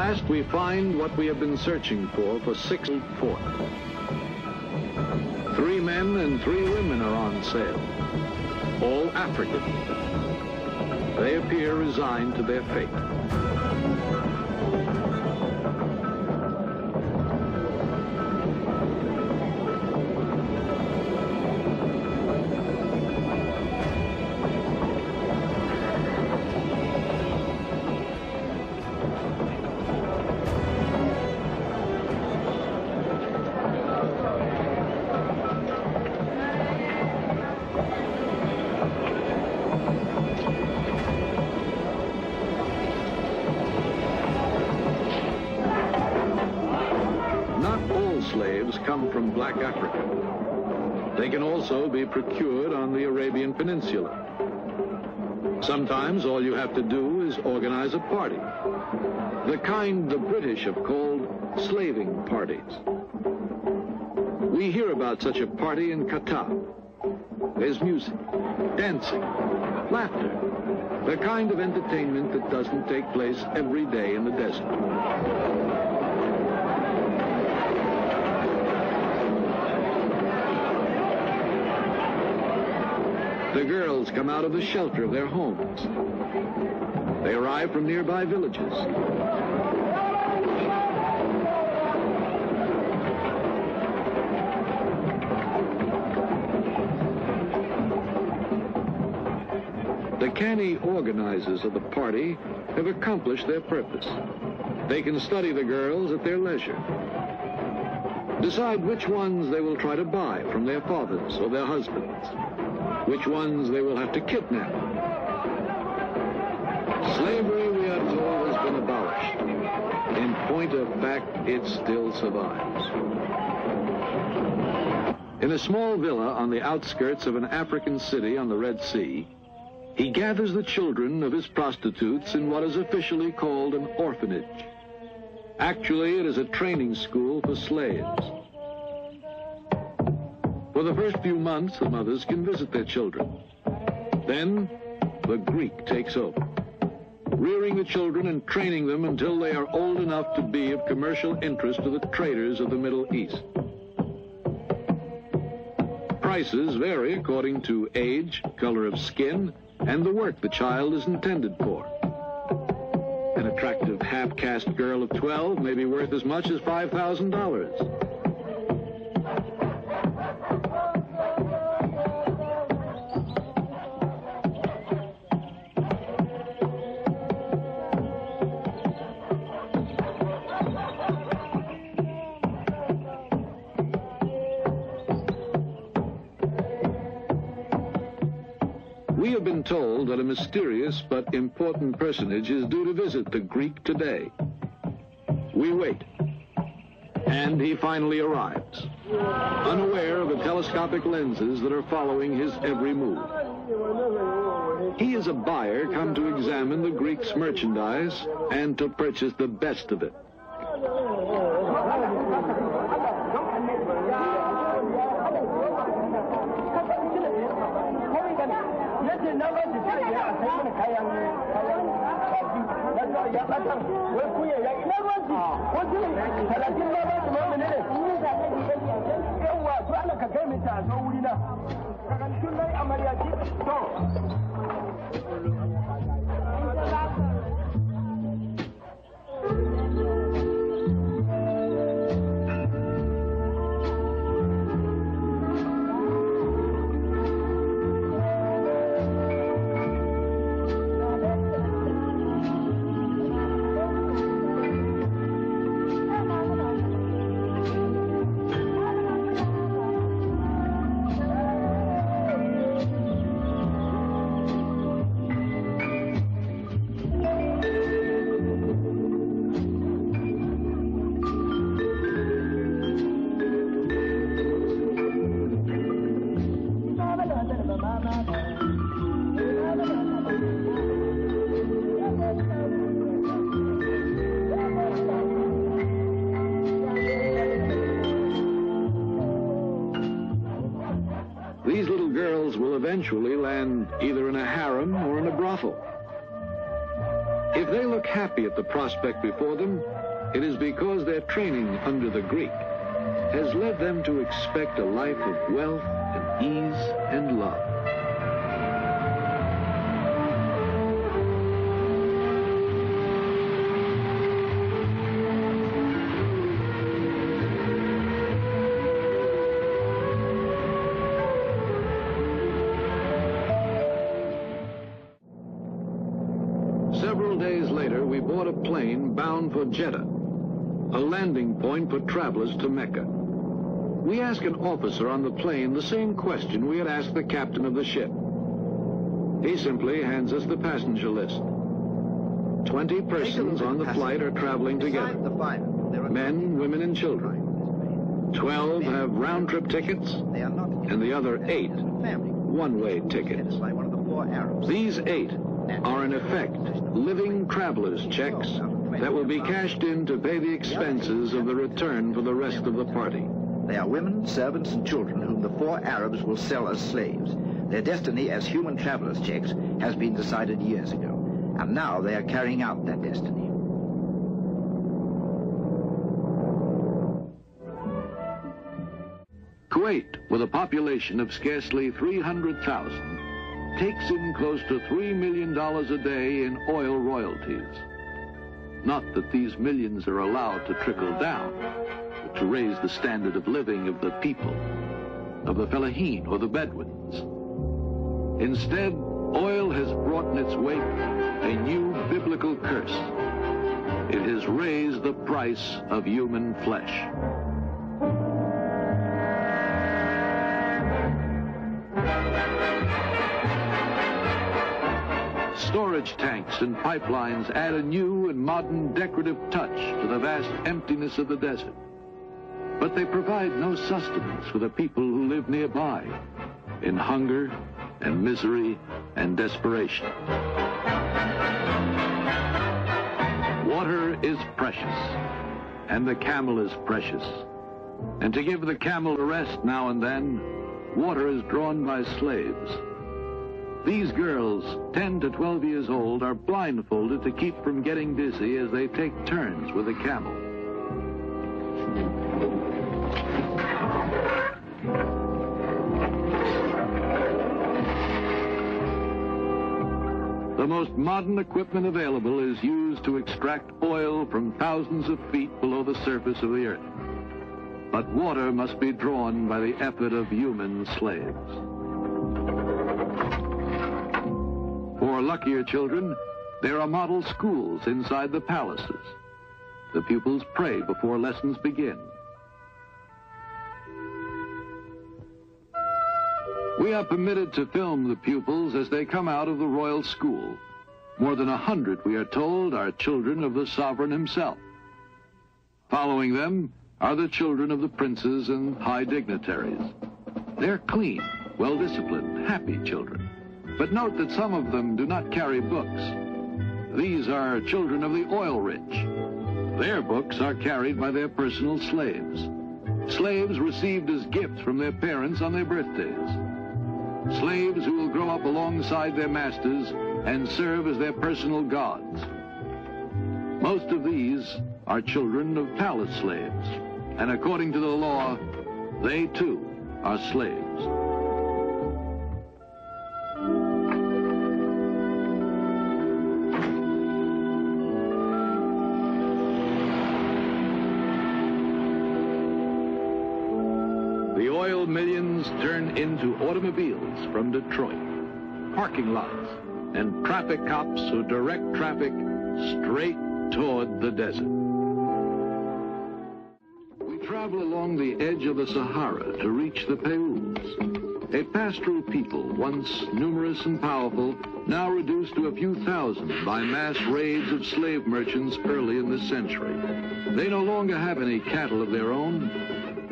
last, we find what we have been searching for 6 fort. 3 men and 3 women are on sale, all African. They appear resigned to their fate. Slaves come from black Africa. They can also be procured on the Arabian Peninsula. Sometimes all you have to do is organize a party, the kind the British have called slaving parties. We hear about such a party in Qatar. There's music, dancing, laughter, the kind of entertainment that doesn't take place every day in the desert. The girls come out of the shelter of their homes. They arrive from nearby villages. The canny organizers of the party have accomplished their purpose. They can study the girls at their leisure, decide which ones they will try to buy from their fathers or their husbands, which ones they will have to kidnap. Slavery, we are told, has been abolished. In point of fact, it still survives. In a small villa on the outskirts of an African city on the Red Sea, he gathers the children of his prostitutes in what is officially called an orphanage. Actually, it is a training school for slaves. For the first few months, the mothers can visit their children. Then, the Greek takes over, rearing the children and training them until they are old enough to be of commercial interest to the traders of the Middle East. Prices vary according to age, color of skin, and the work the child is intended for. An attractive half-caste girl of 12 may be worth as much as $5,000. We have been told that a mysterious but important personage is due to visit the Greek today. We wait, and he finally arrives, unaware of the telescopic lenses that are following his every move. He is a buyer come to examine the Greek's merchandise and to purchase the best of it. These little girls will eventually land either in a harem or in a brothel. If they look happy at the prospect before them, it is because their training under the Greek has led them to expect a life of wealth and ease and love. Several days later, we board a plane bound for Jeddah, a landing point for travelers to Mecca. We ask an officer on the plane the same question we had asked the captain of the ship. He simply hands us the passenger list. 20 persons on the flight are traveling together. Men, women, and children. 12 have round-trip tickets, and the other 8 one-way tickets. These 8 are in effect living traveler's checks that will be cashed in to pay the expenses of the return for the rest of the party. They are women, servants, and children whom the 4 Arabs will sell as slaves. Their destiny as human traveler's checks has been decided years ago, and now they are carrying out that destiny. Kuwait, with a population of scarcely 300,000, takes in close to $3 million a day in oil royalties. Not that these millions are allowed to trickle down, but to raise the standard of living of the people, of the Fellahin or the Bedouins. Instead, oil has brought in its wake a new biblical curse. It has raised the price of human flesh. Storage tanks and pipelines add a new and modern decorative touch to the vast emptiness of the desert. But they provide no sustenance for the people who live nearby, in hunger and misery and desperation. Water is precious, and the camel is precious. And to give the camel a rest now and then, water is drawn by slaves. These girls, 10 to 12 years old, are blindfolded to keep from getting dizzy as they take turns with a camel. The most modern equipment available is used to extract oil from thousands of feet below the surface of the earth. But water must be drawn by the effort of human slaves. For luckier children, there are model schools inside the palaces. The pupils pray before lessons begin. We are permitted to film the pupils as they come out of the royal school. More than 100, we are told, are children of the sovereign himself. Following them are the children of the princes and high dignitaries. They're clean, well-disciplined, happy children. But note that some of them do not carry books. These are children of the oil rich. Their books are carried by their personal slaves. Slaves received as gifts from their parents on their birthdays. Slaves who will grow up alongside their masters and serve as their personal gods. Most of these are children of palace slaves, and according to the law, they too are slaves. The oil millions turn into automobiles from Detroit, parking lots, and traffic cops who direct traffic straight toward the desert. We travel along the edge of the Sahara to reach the Peuls, a pastoral people once numerous and powerful, now reduced to a few thousand by mass raids of slave merchants early in this century. They no longer have any cattle of their own.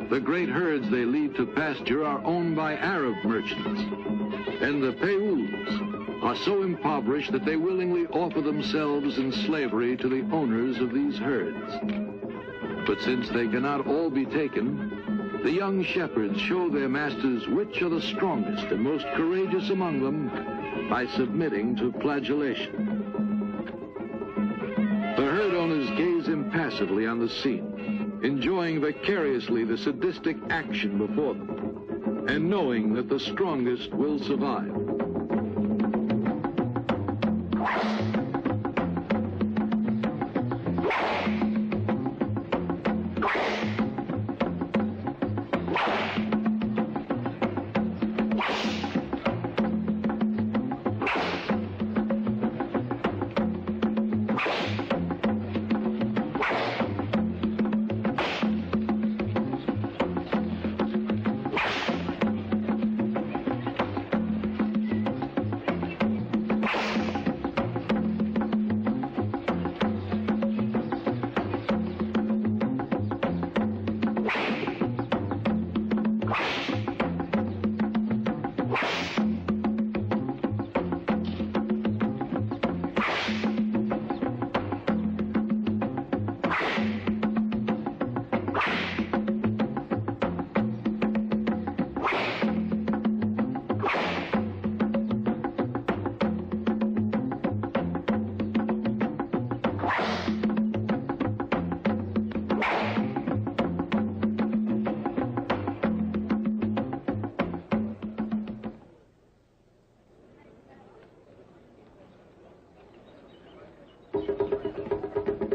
The great herds they lead to pasture are owned by Arab merchants, and the Peuls are so impoverished that they willingly offer themselves in slavery to the owners of these herds. But since they cannot all be taken, the young shepherds show their masters which are the strongest and most courageous among them by submitting to flagellation. The herd owners gaze impassively on the scene, enjoying vicariously the sadistic action before them, and knowing that the strongest will survive.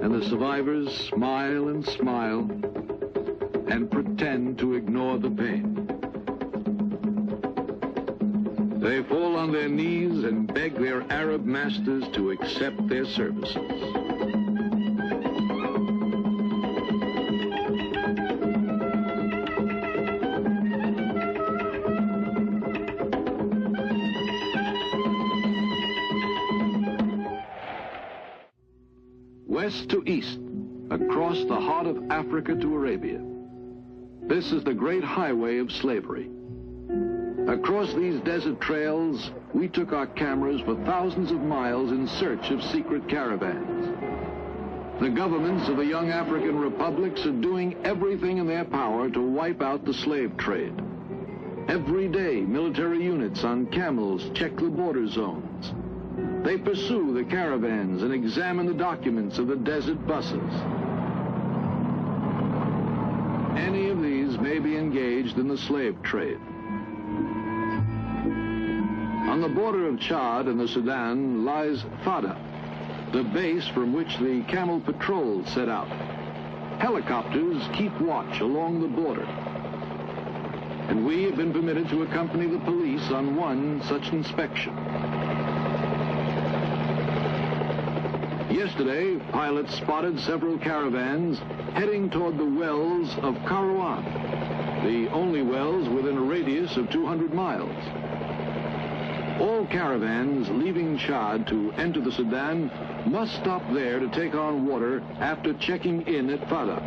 And the survivors smile and smile and pretend to ignore the pain. They fall on their knees and beg their Arab masters to accept their services. West to east, across the heart of Africa to Arabia. This is the great highway of slavery. Across these desert trails, we took our cameras for thousands of miles in search of secret caravans. The governments of the young African republics are doing everything in their power to wipe out the slave trade. Every day, military units on camels check the border zones. They pursue the caravans and examine the documents of the desert buses. Any of these may be engaged in the slave trade. On the border of Chad and the Sudan lies Fada, the base from which the camel patrols set out. Helicopters keep watch along the border. And we have been permitted to accompany the police on one such inspection. Yesterday, pilots spotted several caravans heading toward the wells of Kairouan, the only wells within a radius of 200 miles. All caravans leaving Chad to enter the Sudan must stop there to take on water after checking in at Fada.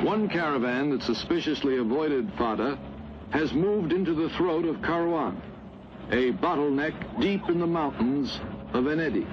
One caravan that suspiciously avoided Fada has moved into the throat of Kairouan, a bottleneck deep in the mountains of Enedi.